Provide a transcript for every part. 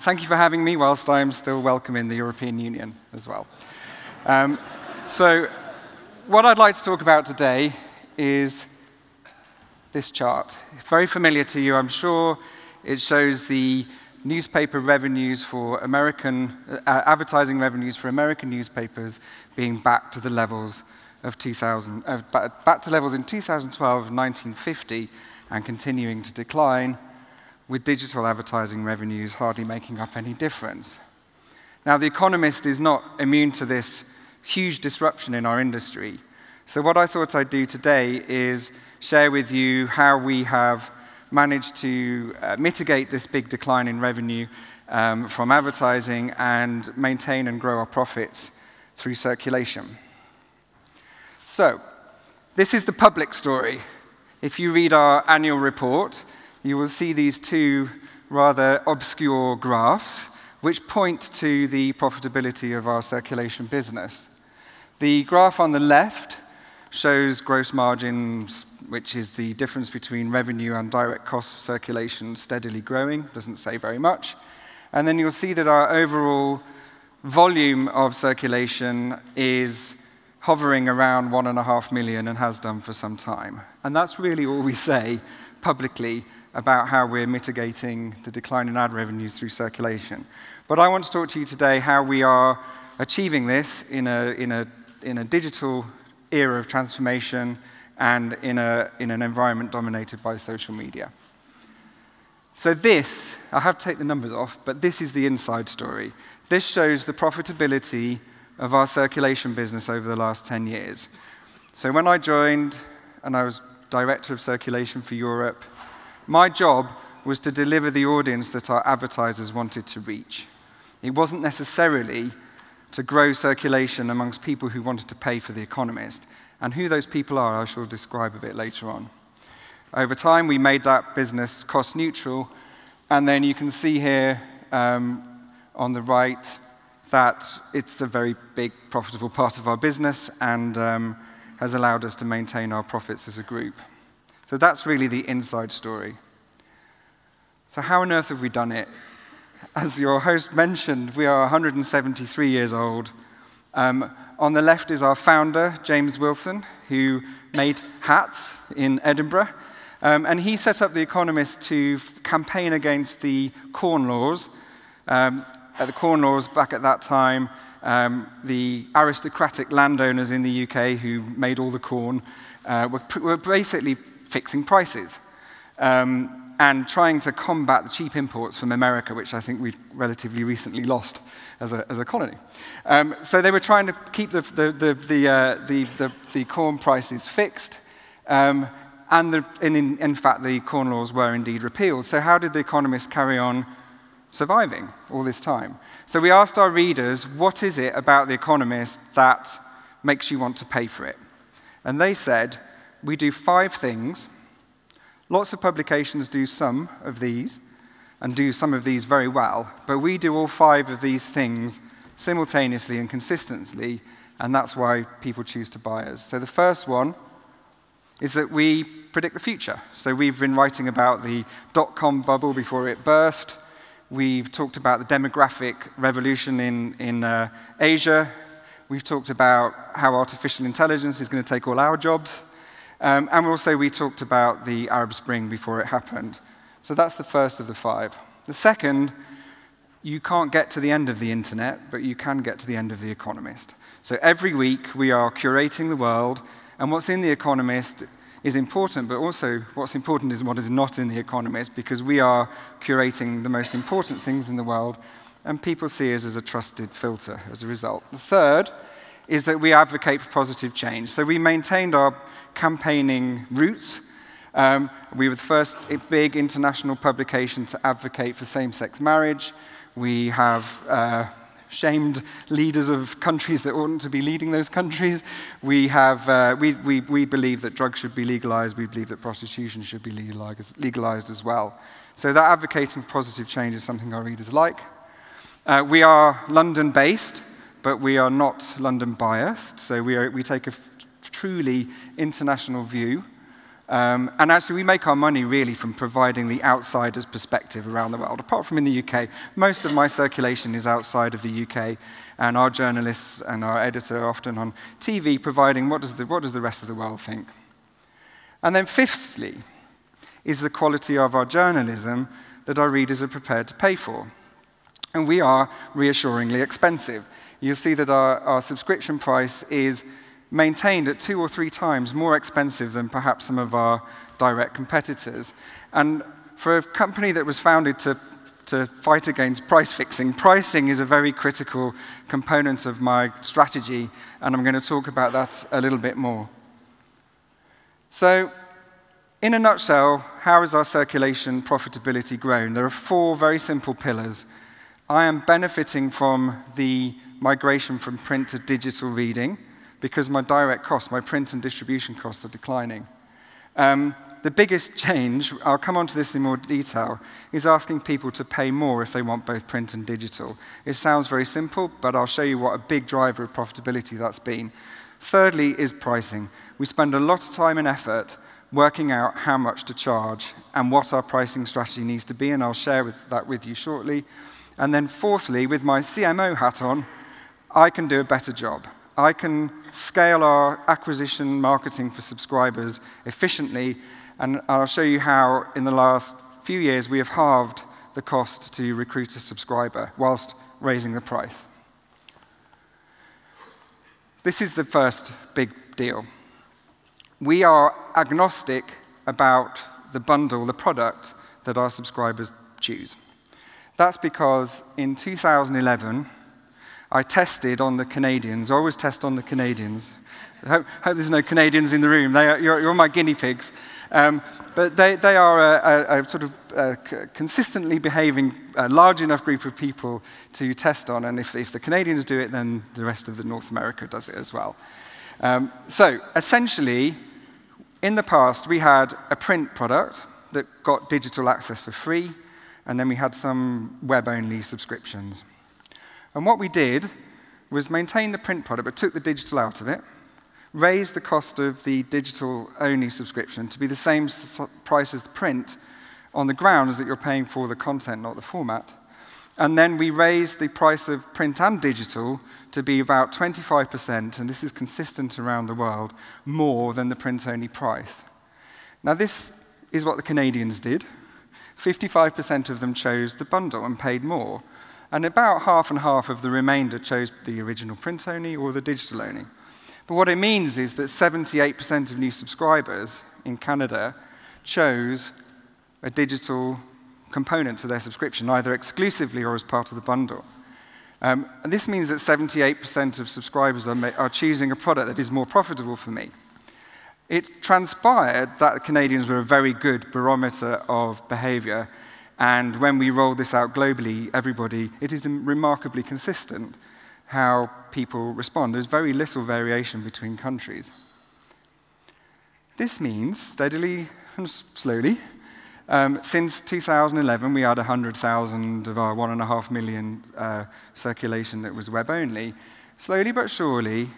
thank you for having me whilst I'm still welcome in the European Union as well. So what I'd like to talk about today is this chart. Very familiar to you, I'm sure. It shows the newspaper revenues for advertising revenues for American newspapers being back to the levels of back to levels in 2012 of 1950 and continuing to decline, with digital advertising revenues hardly making up any difference. Now, The Economist is not immune to this huge disruption in our industry. So what I thought I'd do today is share with you how we have managed to mitigate this big decline in revenue from advertising and maintain and grow our profits through circulation. So, this is the public story. If you read our annual report, you will see these two rather obscure graphs which point to the profitability of our circulation business. The graph on the left shows gross margins, which is the difference between revenue and direct costs of circulation, steadily growing. Doesn't say very much. And then you'll see that our overall volume of circulation is hovering around 1.5 million and has done for some time. And that's really all we say publicly about how we're mitigating the decline in ad revenues through circulation. But I want to talk to you today how we are achieving this in a digital era of transformation and in an environment dominated by social media. So this, I have to take the numbers off, but this is the inside story. This shows the profitability of our circulation business over the last 10 years. So when I joined, and I was director of circulation for Europe, my job was to deliver the audience that our advertisers wanted to reach. It wasn't necessarily to grow circulation amongst people who wanted to pay for The Economist. And who those people are, I shall describe a bit later on. Over time, we made that business cost neutral, and then you can see here on the right that it's a very big, profitable part of our business and has allowed us to maintain our profits as a group. So that's really the inside story. So how on earth have we done it? As your host mentioned, we are 173 years old. On the left is our founder, James Wilson, who made hats in Edinburgh. And he set up The Economist to campaign against the Corn Laws. The Corn Laws, back at that time, the aristocratic landowners in the UK who made all the corn were basically fixing prices and trying to combat the cheap imports from America, which I think we relatively recently lost as a colony. So they were trying to keep the corn prices fixed, and in fact, the Corn Laws were indeed repealed. So how did The Economist carry on surviving all this time? So we asked our readers, what is it about The Economist that makes you want to pay for it? And they said, we do 5 things. Lots of publications do some of these, and do some of these very well, but we do all 5 of these things simultaneously and consistently, and that's why people choose to buy us. So the first one is that we predict the future. So we've been writing about the dot-com bubble before it burst. We've talked about the demographic revolution in Asia. We've talked about how artificial intelligence is going to take all our jobs. And also we talked about the Arab Spring before it happened. So that's the first of the 5. The second, you can't get to the end of the internet, but you can get to the end of The Economist. So every week we are curating the world, and what's in The Economist is important, but also what's important is what is not in The Economist, because we are curating the most important things in the world, and people see us as a trusted filter as a result. The third is that we advocate for positive change. So we maintained our campaigning roots. We were the first big international publication to advocate for same-sex marriage. We have shamed leaders of countries that oughtn't to be leading those countries. We believe that drugs should be legalized. We believe that prostitution should be legalized as well. So that advocating for positive change is something our readers like. We are London-based, but we are not London-biased. So we take a truly international view. And actually, we make our money really from providing the outsider's perspective around the world. Apart from in the UK, most of my circulation is outside of the UK, and our journalists and our editor are often on TV providing what does the rest of the world think. And then fifthly is the quality of our journalism that our readers are prepared to pay for. And we are reassuringly expensive. You'll see that our subscription price is maintained at 2 or 3 times more expensive than perhaps some of our direct competitors. And for a company that was founded to fight against price fixing, pricing is a very critical component of my strategy, and I'm going to talk about that a little bit more. So, in a nutshell, how has our circulation profitability grown? There are 4 very simple pillars. I am benefiting from the migration from print to digital reading because my direct costs, my print and distribution costs, are declining. The biggest change, I'll come on to this in more detail, is asking people to pay more if they want both print and digital. It sounds very simple, but I'll show you what a big driver of profitability that's been. Thirdly is pricing. We spend a lot of time and effort working out how much to charge and what our pricing strategy needs to be, and I'll share that with you shortly. And then fourthly, with my CMO hat on, I can do a better job. I can scale our acquisition marketing for subscribers efficiently, and I'll show you how in the last few years we have halved the cost to recruit a subscriber whilst raising the price. This is the first big deal. We are agnostic about the bundle, the product that our subscribers choose. That's because in 2011, I tested on the Canadians. I always test on the Canadians. I hope there's no Canadians in the room. You're my guinea pigs. But they are a sort of consistently behaving, large enough group of people to test on. And if the Canadians do it, then the rest of North America does it as well. So essentially, in the past, we had a print product that got digital access for free, and then we had some web-only subscriptions. And what we did was maintain the print product, but took the digital out of it, raised the cost of the digital-only subscription to be the same price as the print on the grounds that you're paying for the content, not the format. And then we raised the price of print and digital to be about 25%, and this is consistent around the world, more than the print-only price. Now, this is what the Canadians did. 55% of them chose the bundle and paid more. And about half and half of the remainder chose the original print-only or the digital-only. But what it means is that 78% of new subscribers in Canada chose a digital component to their subscription, either exclusively or as part of the bundle. And this means that 78% of subscribers are choosing a product that is more profitable for me. It transpired that the Canadians were a very good barometer of behavior, and when we rolled this out globally, it is remarkably consistent how people respond. There's very little variation between countries. This means, steadily and slowly, since 2011, we had 100,000 of our 1.5 million circulation that was web-only. Slowly but surely,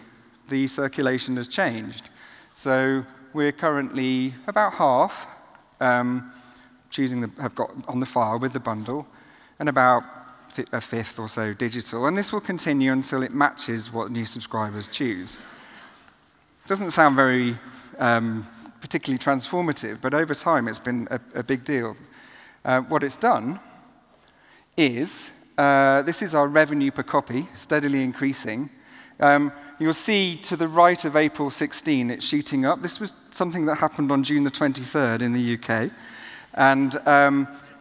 the circulation has changed. So we're currently about half have got on the file with the bundle, and about a fifth or so digital. And this will continue until it matches what new subscribers choose. Doesn't sound very particularly transformative, but over time it's been a big deal. What it's done is, this is our revenue per copy, steadily increasing. You'll see to the right of April 16, it's shooting up. This was something that happened on June the 23rd in the UK. And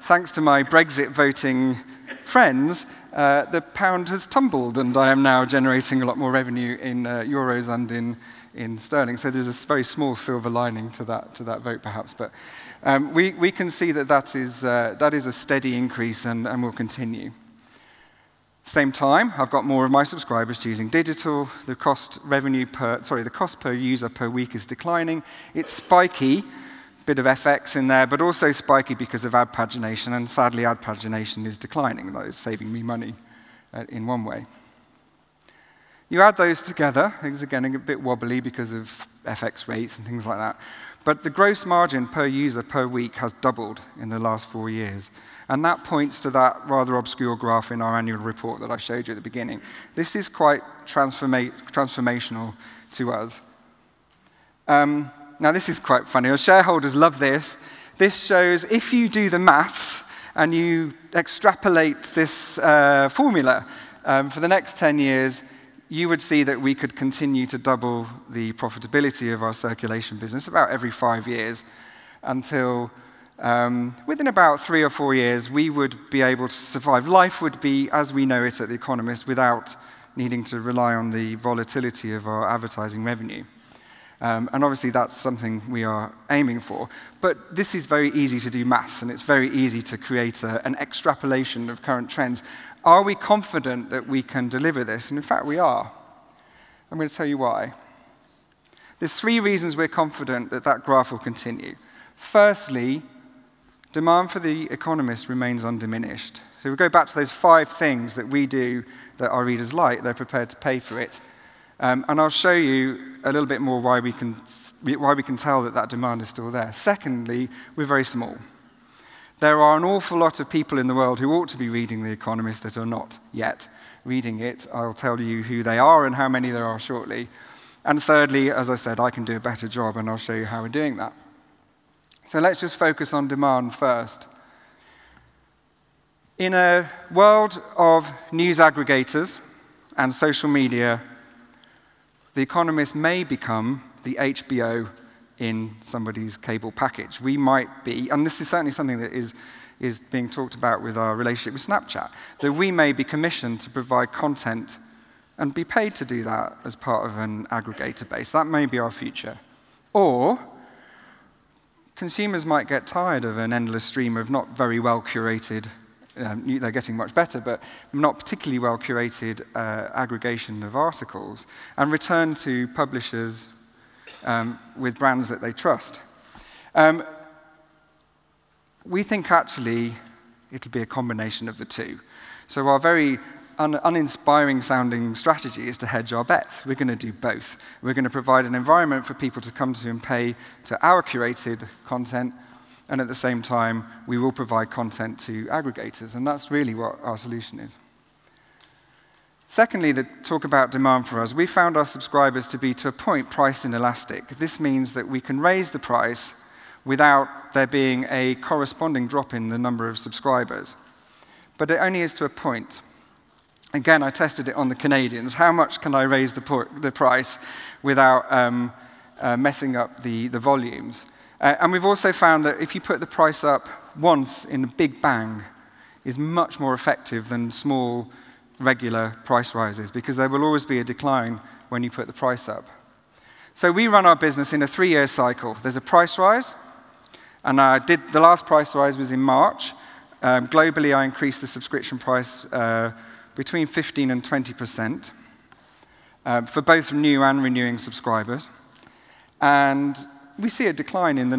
thanks to my Brexit voting friends, the pound has tumbled, and I am now generating a lot more revenue in euros and in sterling. So there's a very small silver lining to that vote, perhaps. But we can see that is a steady increase and will continue. Same time, I've got more of my subscribers choosing digital. The cost per user per week is declining. It's spiky, bit of FX in there, but also spiky because of ad pagination, and sadly ad pagination is declining. That is saving me money in one way. You add those together, it's again a bit wobbly because of FX rates and things like that. But the gross margin per user per week has doubled in the last 4 years. And that points to that rather obscure graph in our annual report that I showed you at the beginning. This is quite transformational to us. Now, this is quite funny. Our shareholders love this. This shows if you do the maths and you extrapolate this formula for the next 10 years, you would see that we could continue to double the profitability of our circulation business about every 5 years until within about 3 or 4 years, we would be able to survive. Life would be as we know it at The Economist without needing to rely on the volatility of our advertising revenue. And obviously, that's something we are aiming for. But this is very easy to do maths, and it's very easy to create an extrapolation of current trends. Are we confident that we can deliver this? And in fact, we are. I'm going to tell you why. There's 3 reasons we're confident that that graph will continue. Firstly, demand for The Economist remains undiminished. So if we go back to those 5 things that we do that our readers like, they're prepared to pay for it. And I'll show you a little bit more why we can tell that that demand is still there. Secondly, we're very small. There are an awful lot of people in the world who ought to be reading The Economist that are not yet reading it. I'll tell you who they are and how many there are shortly. And thirdly, as I said, I can do a better job, and I'll show you how we're doing that. So let's just focus on demand first. In a world of news aggregators and social media, The Economist may become the HBO in somebody's cable package. We might be, and this is certainly something that is being talked about with our relationship with Snapchat, that we may be commissioned to provide content and be paid to do that as part of an aggregator base. That may be our future. Or consumers might get tired of an endless stream of not very well curated, they're getting much better, but not particularly well curated aggregation of articles, and return to publishers with brands that they trust. We think actually it'll be a combination of the two. So our very uninspiring sounding strategy is to hedge our bets. We're going to do both. We're going to provide an environment for people to come to and pay to our curated content, and at the same time, we will provide content to aggregators, and that's really what our solution is. Secondly, talk about demand for us. We found our subscribers to be, to a point, price inelastic. This means that we can raise the price without there being a corresponding drop in the number of subscribers. But it only is to a point. Again, I tested it on the Canadians. How much can I raise the price without messing up the volumes? And we've also found that if you put the price up once in a big bang, is much more effective than small, regular price rises, because there will always be a decline when you put the price up. So we run our business in a 3-year cycle. There's a price rise, and the last price rise was in March. Globally, I increased the subscription price between 15% and 20% for both new and renewing subscribers. And we see a decline in the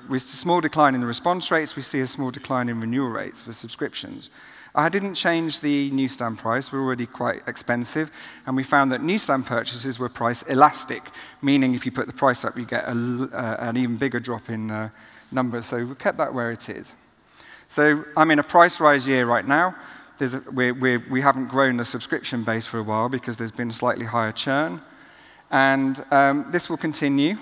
a small decline in the response rates. We see a small decline in renewal rates for subscriptions. I didn't change the newsstand price. We're already quite expensive. And we found that newsstand purchases were price elastic, meaning if you put the price up, you get an even bigger drop in numbers. So we kept that where it is. So I'm in a price rise year right now. We haven't grown the subscription base for a while because there's been slightly higher churn. And this will continue.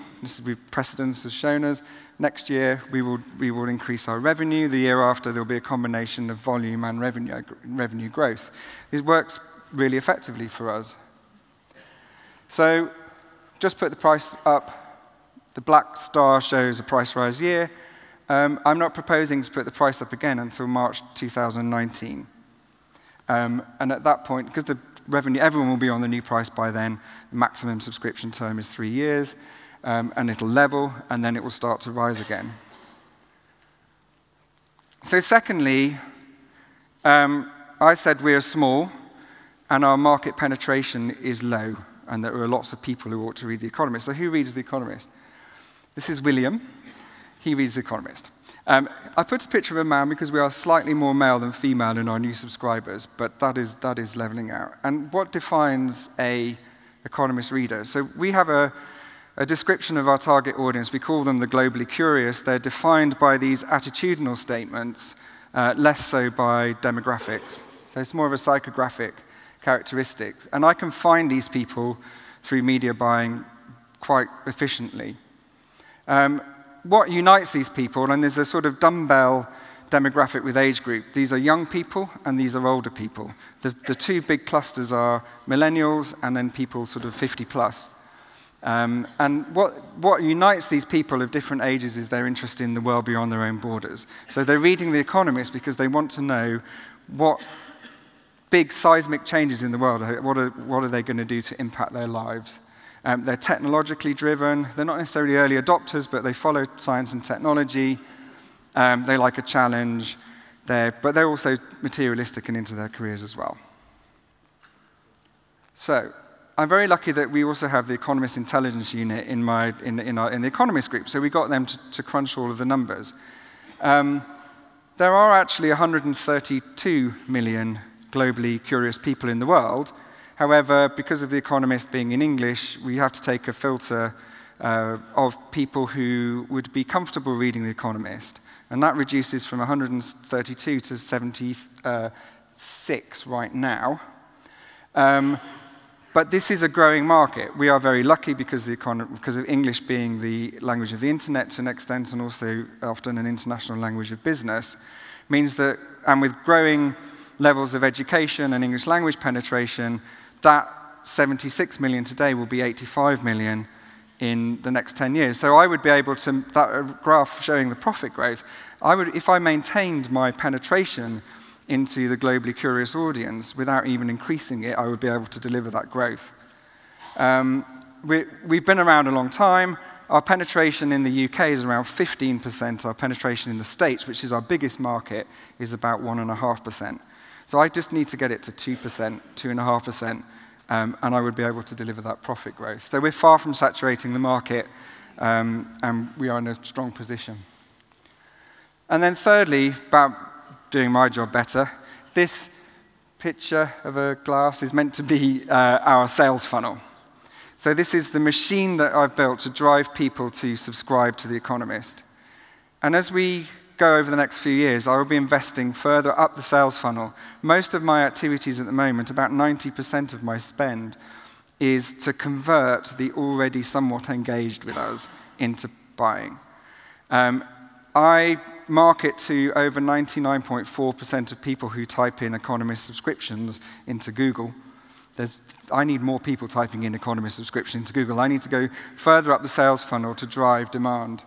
Precedence has shown us. Next year, we will increase our revenue. The year after, there'll be a combination of volume and revenue growth. It works really effectively for us. So just put the price up. The black star shows a price rise year. I'm not proposing to put the price up again until March 2019. And at that point, because the revenue, everyone will be on the new price by then, the maximum subscription term is 3 years. And it'll level, and then it will start to rise again. So secondly, I said we are small, and our market penetration is low, and there are lots of people who ought to read The Economist. So who reads The Economist? This is William. He reads The Economist. I put a picture of a man because we are slightly more male than female in our new subscribers, but that is leveling out. And what defines an Economist reader? So we have a a description of our target audience. We call them the globally curious. They're defined by these attitudinal statements, less so by demographics. So it's more of a psychographic characteristic. And I can find these people through media buying quite efficiently. What unites these people, and there's a sort of dumbbell demographic with age group. These are young people and these are older people. The two big clusters are millennials and then people sort of 50 plus. And what unites these people of different ages is their interest in the world beyond their own borders. So they're reading The Economist because they want to know what big seismic changes in the world, what are they going to do to impact their lives. They're technologically driven. They're not necessarily early adopters, but they follow science and technology. They like a challenge, but they're also materialistic and into their careers as well. So I'm very lucky that we also have the Economist Intelligence Unit in the Economist group, so we got them to crunch all of the numbers. There are actually 132 million globally curious people in the world. However, because of The Economist being in English, we have to take a filter of people who would be comfortable reading The Economist. And that reduces from 132 to 76 right now. But this is a growing market. We are very lucky because of English being the language of the internet to an extent, and also often an international language of business, means that, and with growing levels of education and English language penetration, that 76 million today will be 85 million in the next 10 years. So I would be able to, that graph showing the profit growth, if I maintained my penetration into the globally curious audience without even increasing it, I would be able to deliver that growth. We've been around a long time. Our penetration in the UK is around 15%. Our penetration in the States, which is our biggest market, is about 1.5%. So I just need to get it to 2%, 2.5%, and I would be able to deliver that profit growth. So we're far from saturating the market, and we are in a strong position. And then thirdly, about doing my job better, this picture of a glass is meant to be our sales funnel. So this is the machine that I've built to drive people to subscribe to The Economist. And as we go over the next few years, I will be investing further up the sales funnel. Most of my activities at the moment, about 90% of my spend, is to convert the already somewhat engaged with us into buying. I market to over 99.4% of people who type in Economist subscriptions into Google. I need more people typing in Economist subscription into Google. I need to go further up the sales funnel to drive demand.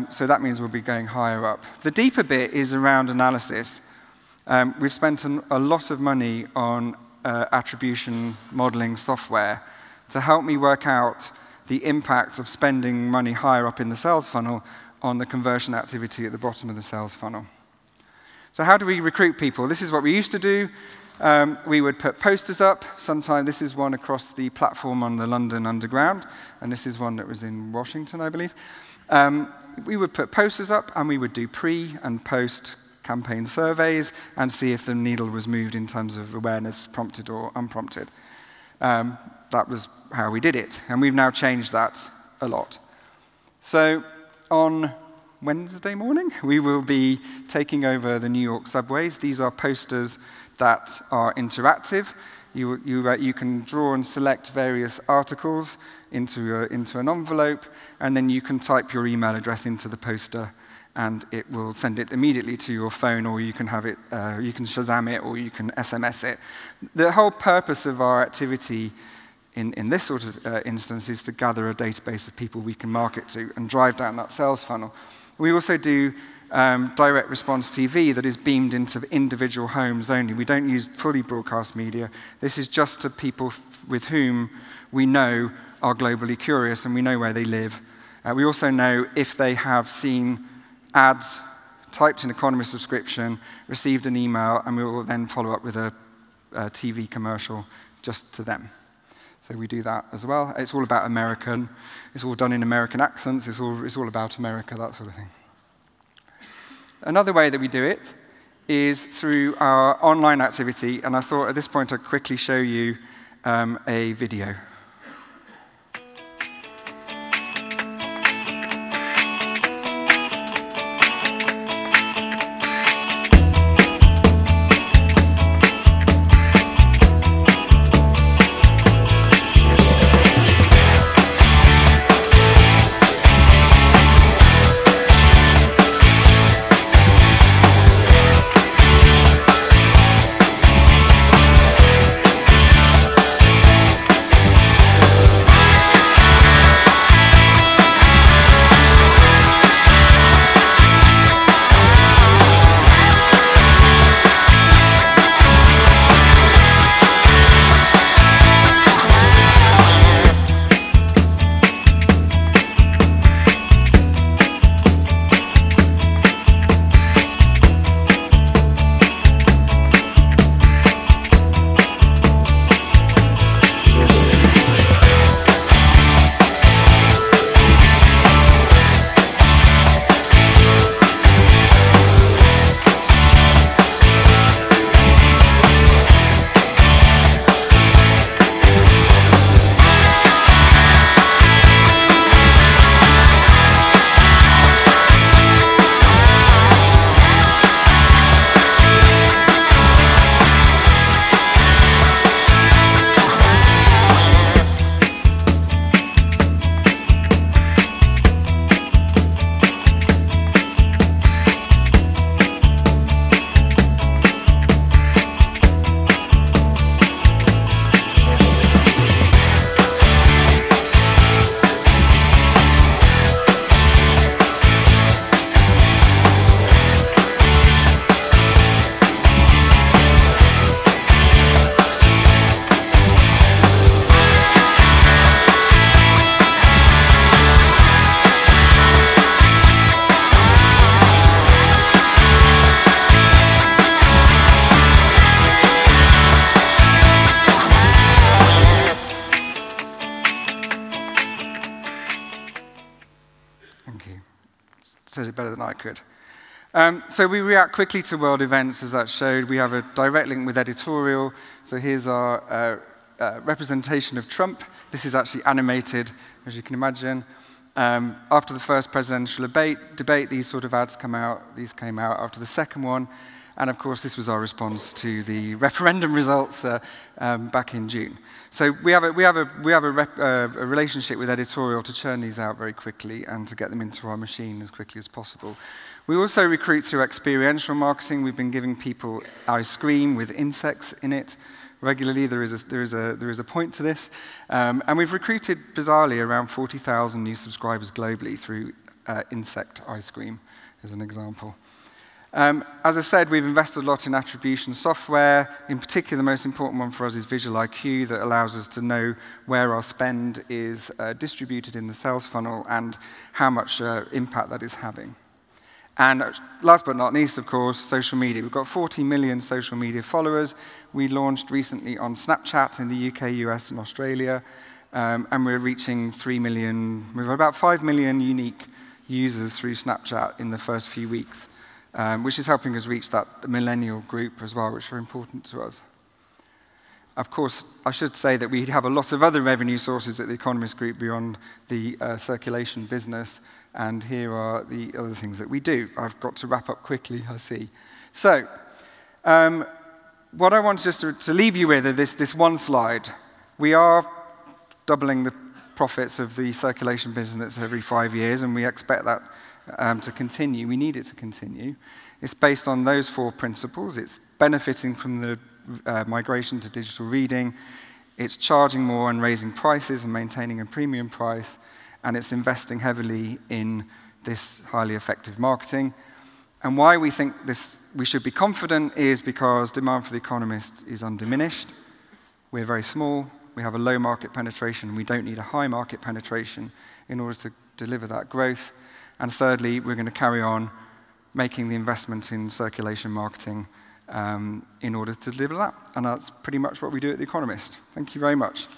So that means we'll be going higher up. The deeper bit is around analysis. We've spent a lot of money on attribution modeling software to help me work out the impact of spending money higher up in the sales funnel on the conversion activity at the bottom of the sales funnel. So how do we recruit people? This is what we used to do. We would put posters up. Sometimes this is one across the platform on the London Underground, and this is one that was in Washington, I believe. We would put posters up, and we would do pre- and post-campaign surveys and see if the needle was moved in terms of awareness, prompted or unprompted. That was how we did it, and we've now changed that a lot. So on Wednesday morning, we will be taking over the New York subways. These are posters that are interactive. You can draw and select various articles into an envelope, and then you can type your email address into the poster, and it will send it immediately to your phone, or you can have it, you can Shazam it, or you can SMS it. The whole purpose of our activity in this sort of instance is to gather a database of people we can market to and drive down that sales funnel. We also do direct response TV that is beamed into individual homes only. We don't use fully broadcast media. This is just to people with whom we know are globally curious and we know where they live. We also know if they have seen ads, typed in Economist subscription, received an email, and we will then follow up with a TV commercial just to them. So we do that as well. It's all about American. It's all done in American accents. It's all about America, that sort of thing. Another way that we do it is through our online activity, and I thought at this point I'd quickly show you a video. said it better than I could. So we react quickly to world events, as that showed. We have a direct link with editorial. So here's our representation of Trump. This is actually animated, as you can imagine. After the first presidential debate, these sort of ads come out. These came out after the second one. And of course, this was our response to the referendum results back in June. So we have a relationship with editorial to churn these out very quickly and to get them into our machine as quickly as possible. We also recruit through experiential marketing. We've been giving people ice cream with insects in it regularly. There is a point to this. And we've recruited, bizarrely, around 40,000 new subscribers globally through insect ice cream, as an example. As I said, we've invested a lot in attribution software. In particular, the most important one for us is Visual IQ, that allows us to know where our spend is distributed in the sales funnel and how much impact that is having. And last but not least, of course, social media. We've got 40 million social media followers. We launched recently on Snapchat in the UK, US, and Australia. And we're reaching 3 million, we've about 5 million unique users through Snapchat in the first few weeks, which is helping us reach that millennial group as well, which are important to us. Of course, I should say that we have a lot of other revenue sources at the Economist Group beyond the circulation business, and here are the other things that we do. I've got to wrap up quickly, I see. So, what I want just to leave you with is this one slide. We are doubling the profits of the circulation business every 5 years, and we expect that to continue. We need it to continue. It's based on those 4 principles. It's benefiting from the migration to digital reading. It's charging more and raising prices and maintaining a premium price. And it's investing heavily in this highly effective marketing. And why we think we should be confident is because demand for The Economist is undiminished. We're very small. We have a low market penetration. We don't need a high market penetration in order to deliver that growth. And thirdly, we're going to carry on making the investment in circulation marketing in order to deliver that. And that's pretty much what we do at The Economist. Thank you very much.